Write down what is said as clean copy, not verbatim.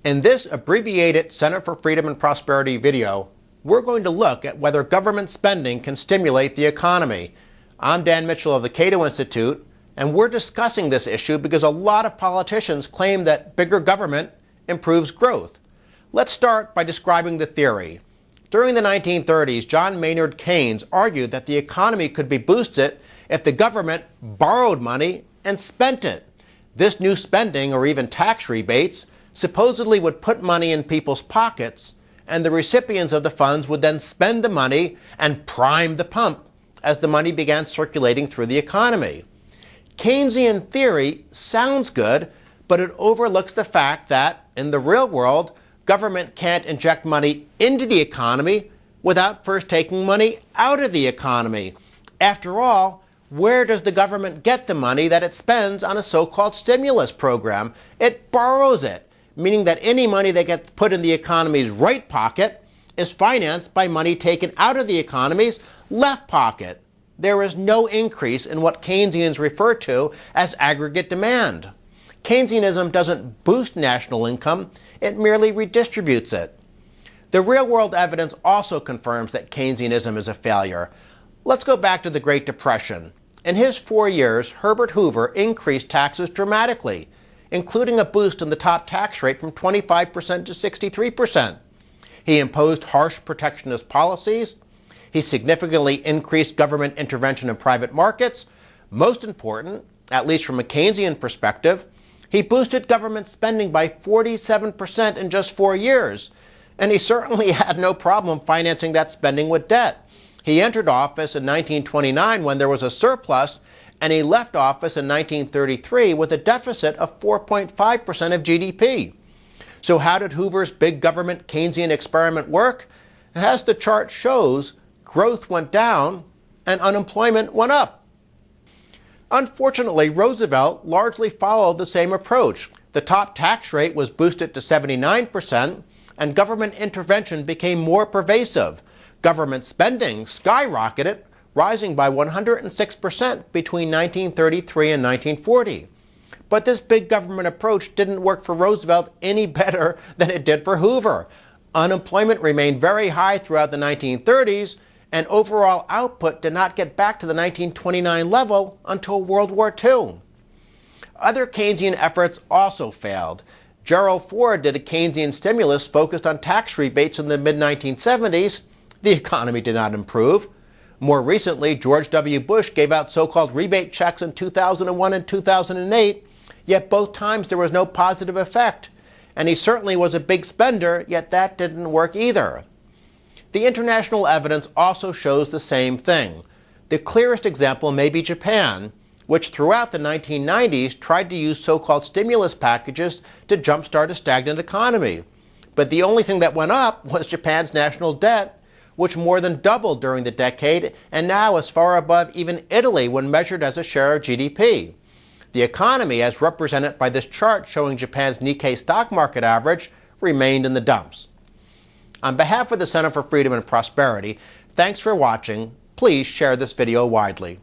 In this abbreviated Center for Freedom and Prosperity video, we're going to look at whether government spending can stimulate the economy. I'm Dan Mitchell of the Cato Institute, and we're discussing this issue because a lot of politicians claim that bigger government improves growth. Let's start by describing the theory. During the 1930s, John Maynard Keynes argued that the economy could be boosted if the government borrowed money and spent it. This new spending, or even tax rebates, supposedly would put money in people's pockets, and the recipients of the funds would then spend the money and prime the pump as the money began circulating through the economy. Keynesian theory sounds good, but it overlooks the fact that, in the real world, government can't inject money into the economy without first taking money out of the economy. After all, where does the government get the money that it spends on a so-called stimulus program? It borrows it, meaning that any money that gets put in the economy's right pocket is financed by money taken out of the economy's left pocket. There is no increase in what Keynesians refer to as aggregate demand. Keynesianism doesn't boost national income, it merely redistributes it. The real-world evidence also confirms that Keynesianism is a failure. Let's go back to the Great Depression. In his 4 years, Herbert Hoover increased taxes dramatically, including a boost in the top tax rate from 25% to 63%. He imposed harsh protectionist policies. He significantly increased government intervention in private markets. Most important, at least from a Keynesian perspective, he boosted government spending by 47% in just 4 years. And he certainly had no problem financing that spending with debt. He entered office in 1929 when there was a surplus, and he left office in 1933 with a deficit of 4.5% of GDP. So how did Hoover's big government Keynesian experiment work? As the chart shows, growth went down and unemployment went up. Unfortunately, Roosevelt largely followed the same approach. The top tax rate was boosted to 79%, and government intervention became more pervasive. Government spending skyrocketed, rising by 106% between 1933 and 1940. But this big government approach didn't work for Roosevelt any better than it did for Hoover. Unemployment remained very high throughout the 1930s, and overall output did not get back to the 1929 level until World War II. Other Keynesian efforts also failed. Gerald Ford did a Keynesian stimulus focused on tax rebates in the mid-1970s. The economy did not improve. More recently, George W. Bush gave out so-called rebate checks in 2001 and 2008, yet both times there was no positive effect. And he certainly was a big spender, yet that didn't work either. The international evidence also shows the same thing. The clearest example may be Japan, which throughout the 1990s tried to use so-called stimulus packages to jumpstart a stagnant economy. But the only thing that went up was Japan's national debt, which more than doubled during the decade and now is far above even Italy when measured as a share of GDP. The economy, as represented by this chart showing Japan's Nikkei stock market average, remained in the dumps. On behalf of the Center for Freedom and Prosperity, thanks for watching. Please share this video widely.